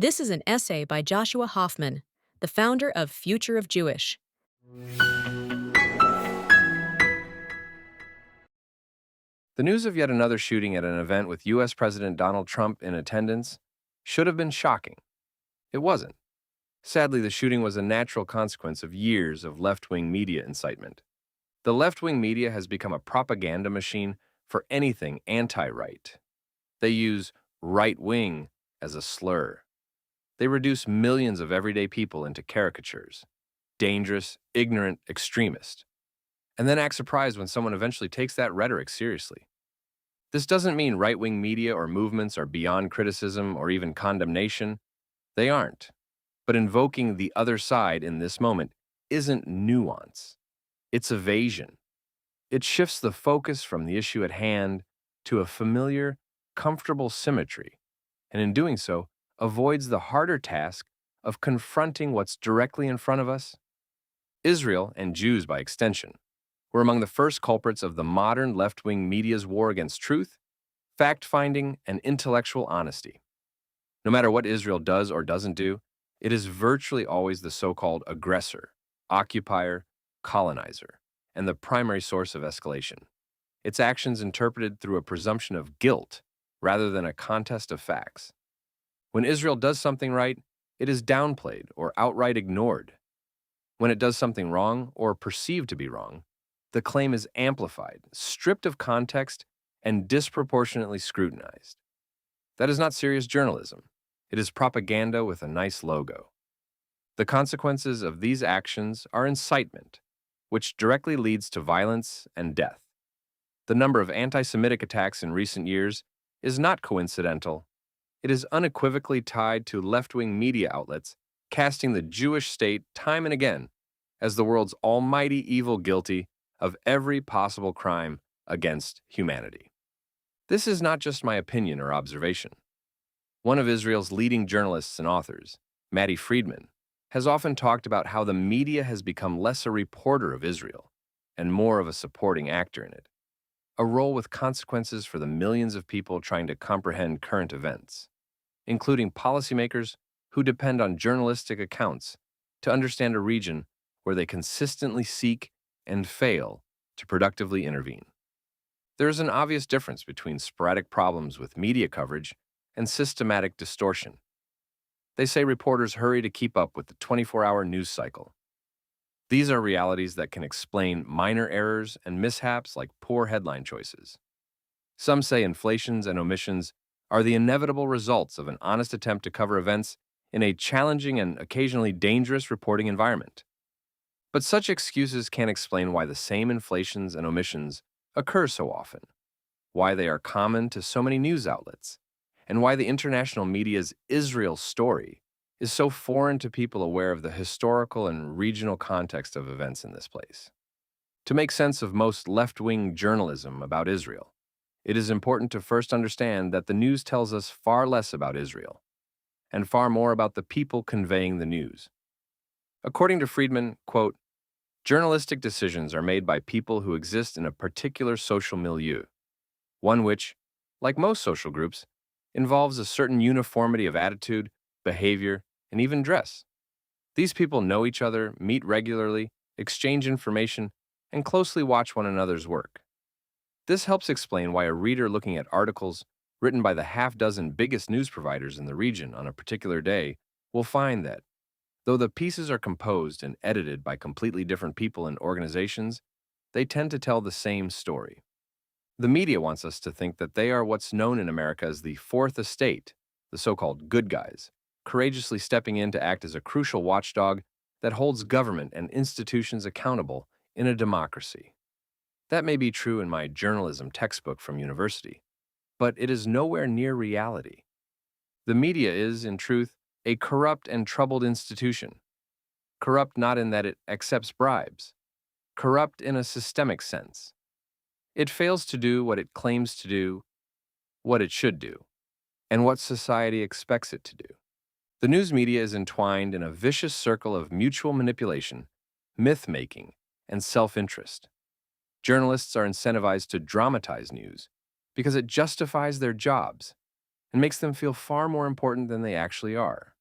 This is an essay by Joshua Hoffman, the founder of Future of Jewish. The news of yet another shooting at an event with U.S. President Donald Trump in attendance should have been shocking. It wasn't. Sadly, the shooting was a natural consequence of years of left-wing media incitement. The left-wing media has become a propaganda machine for anything anti-right. They use right-wing as a slur. They reduce millions of everyday people into caricatures, dangerous, ignorant extremists, and then act surprised when someone eventually takes that rhetoric seriously. This doesn't mean right-wing media or movements are beyond criticism or even condemnation. They aren't. But invoking the other side in this moment isn't nuance. It's evasion. It shifts the focus from the issue at hand to a familiar, comfortable symmetry, and in doing so, avoids the harder task of confronting what's directly in front of us. Israel, and Jews by extension, were among the first culprits of the modern left-wing media's war against truth, fact-finding, and intellectual honesty. No matter what Israel does or doesn't do, it is virtually always the so-called aggressor, occupier, colonizer, and the primary source of escalation. Its actions interpreted through a presumption of guilt rather than a contest of facts. When Israel does something right, it is downplayed or outright ignored. When it does something wrong or perceived to be wrong, the claim is amplified, stripped of context, and disproportionately scrutinized. That is not serious journalism. It is propaganda with a nice logo. The consequences of these actions are incitement, which directly leads to violence and death. The number of anti-Semitic attacks in recent years is not coincidental. It is unequivocally tied to left-wing media outlets casting the Jewish state time and again as the world's almighty evil guilty of every possible crime against humanity. This is not just my opinion or observation. One of Israel's leading journalists and authors, Maddie Friedman, has often talked about how the media has become less a reporter of Israel and more of a supporting actor in it, a role with consequences for the millions of people trying to comprehend current events, including policymakers who depend on journalistic accounts to understand a region where they consistently seek and fail to productively intervene. There is an obvious difference between sporadic problems with media coverage and systematic distortion. They say reporters hurry to keep up with the 24-hour news cycle. These are realities that can explain minor errors and mishaps like poor headline choices. Some say inflations and omissions are the inevitable results of an honest attempt to cover events in a challenging and occasionally dangerous reporting environment. But such excuses can't explain why the same inflations and omissions occur so often, why they are common to so many news outlets, and why the international media's Israel story is so foreign to people aware of the historical and regional context of events in this place. To make sense of most left-wing journalism about Israel, it is important to first understand that the news tells us far less about Israel, and far more about the people conveying the news. According to Friedman, quote, journalistic decisions are made by people who exist in a particular social milieu, one which, like most social groups, involves a certain uniformity of attitude, behavior, and even dress. These people know each other, meet regularly, exchange information, and closely watch one another's work. This helps explain why a reader looking at articles written by the half-dozen biggest news providers in the region on a particular day will find that, though the pieces are composed and edited by completely different people and organizations, they tend to tell the same story. The media wants us to think that they are what's known in America as the fourth estate, the so-called good guys, courageously stepping in to act as a crucial watchdog that holds government and institutions accountable in a democracy. That may be true in my journalism textbook from university, but it is nowhere near reality. The media is, in truth, a corrupt and troubled institution. Corrupt not in that it accepts bribes, corrupt in a systemic sense. It fails to do what it claims to do, what it should do, and what society expects it to do. The news media is entwined in a vicious circle of mutual manipulation, myth-making, and self-interest. Journalists are incentivized to dramatize news because it justifies their jobs and makes them feel far more important than they actually are.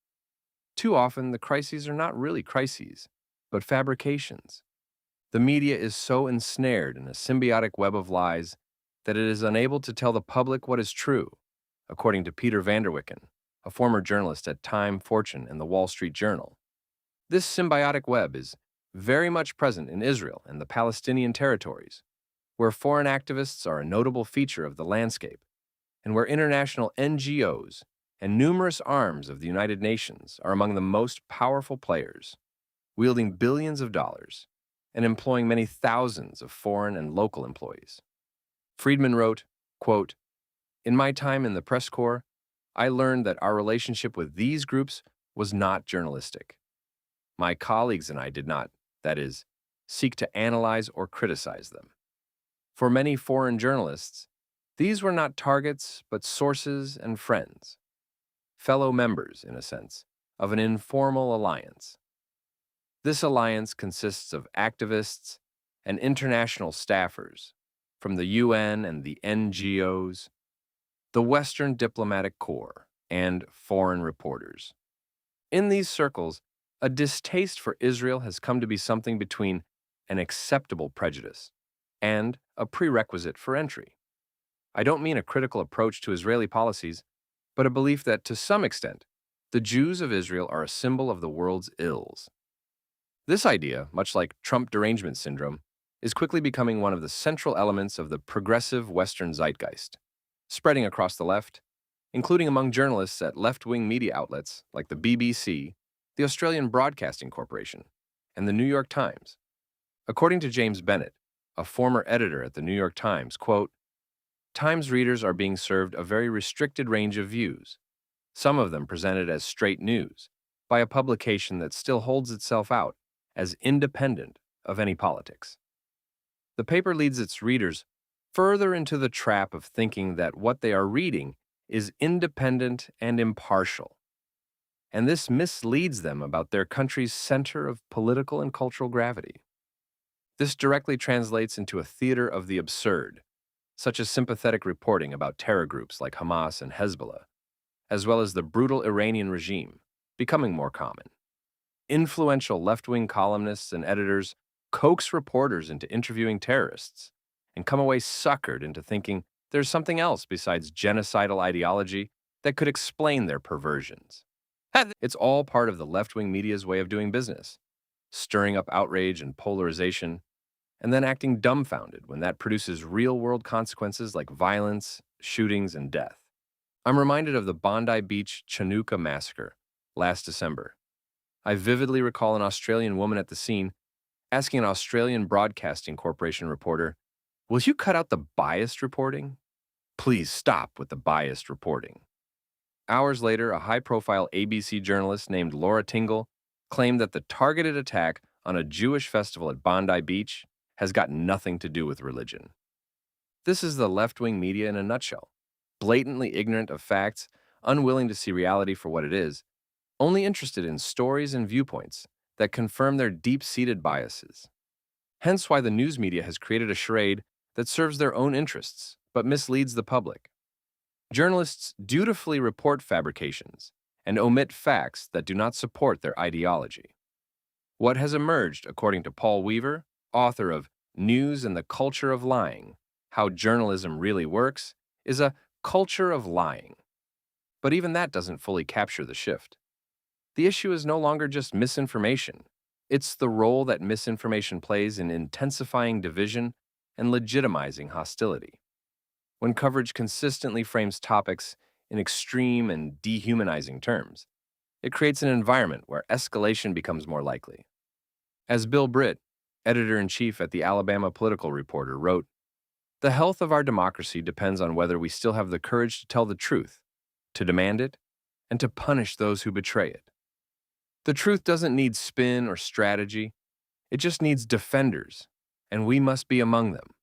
Too often, the crises are not really crises, but fabrications. The media is so ensnared in a symbiotic web of lies that it is unable to tell the public what is true, according to Peter Vanderwicken, a former journalist at Time, Fortune, and the Wall Street Journal. This symbiotic web is very much present in Israel and the Palestinian territories, where foreign activists are a notable feature of the landscape, and where international NGOs and numerous arms of the United Nations are among the most powerful players, wielding billions of dollars and employing many thousands of foreign and local employees. Friedman wrote, quote, "In my time in the press corps, I learned that our relationship with these groups was not journalistic. My colleagues and I did not, that is, seek to analyze or criticize them. For many foreign journalists, these were not targets but sources and friends, fellow members, in a sense, of an informal alliance. This alliance consists of activists and international staffers from the UN and the NGOs, the Western Diplomatic Corps, and foreign reporters. In these circles, a distaste for Israel has come to be something between an acceptable prejudice and a prerequisite for entry. I don't mean a critical approach to Israeli policies, but a belief that, to some extent, the Jews of Israel are a symbol of the world's ills. This idea, much like Trump derangement syndrome, is quickly becoming one of the central elements of the progressive Western zeitgeist, spreading across the left, including among journalists at left-wing media outlets like the BBC, the Australian Broadcasting Corporation, and the New York Times. According to James Bennett, a former editor at the New York Times, quote, "Times readers are being served a very restricted range of views, some of them presented as straight news, by a publication that still holds itself out as independent of any politics. The paper leads its readers further into the trap of thinking that what they are reading is independent and impartial, and this misleads them about their country's center of political and cultural gravity. This directly translates into a theater of the absurd, such as sympathetic reporting about terror groups like Hamas and Hezbollah, as well as the brutal Iranian regime, becoming more common. Influential left-wing columnists and editors coax reporters into interviewing terrorists and come away suckered into thinking there's something else besides genocidal ideology that could explain their perversions. It's all part of the left-wing media's way of doing business, stirring up outrage and polarization, and then acting dumbfounded when that produces real-world consequences like violence, shootings, and death. I'm reminded of the Bondi Beach Chinooka massacre last December. I vividly recall an Australian woman at the scene asking an Australian Broadcasting Corporation reporter, "Will you cut out the biased reporting? Please stop with the biased reporting." Hours later, a high-profile ABC journalist named Laura Tingle claimed that the targeted attack on a Jewish festival at Bondi Beach has got nothing to do with religion. This is the left-wing media in a nutshell, blatantly ignorant of facts, unwilling to see reality for what it is, only interested in stories and viewpoints that confirm their deep-seated biases. Hence why the news media has created a charade that serves their own interests but misleads the public. Journalists dutifully report fabrications and omit facts that do not support their ideology. What has emerged, according to Paul Weaver, author of News and the Culture of Lying, How Journalism Really Works, is a culture of lying. But even that doesn't fully capture the shift. The issue is no longer just misinformation. It's the role that misinformation plays in intensifying division and legitimizing hostility. When coverage consistently frames topics in extreme and dehumanizing terms, it creates an environment where escalation becomes more likely. As Bill Britt, editor-in-chief at the Alabama Political Reporter, wrote, "The health of our democracy depends on whether we still have the courage to tell the truth, to demand it, and to punish those who betray it. The truth doesn't need spin or strategy. It just needs defenders, and we must be among them."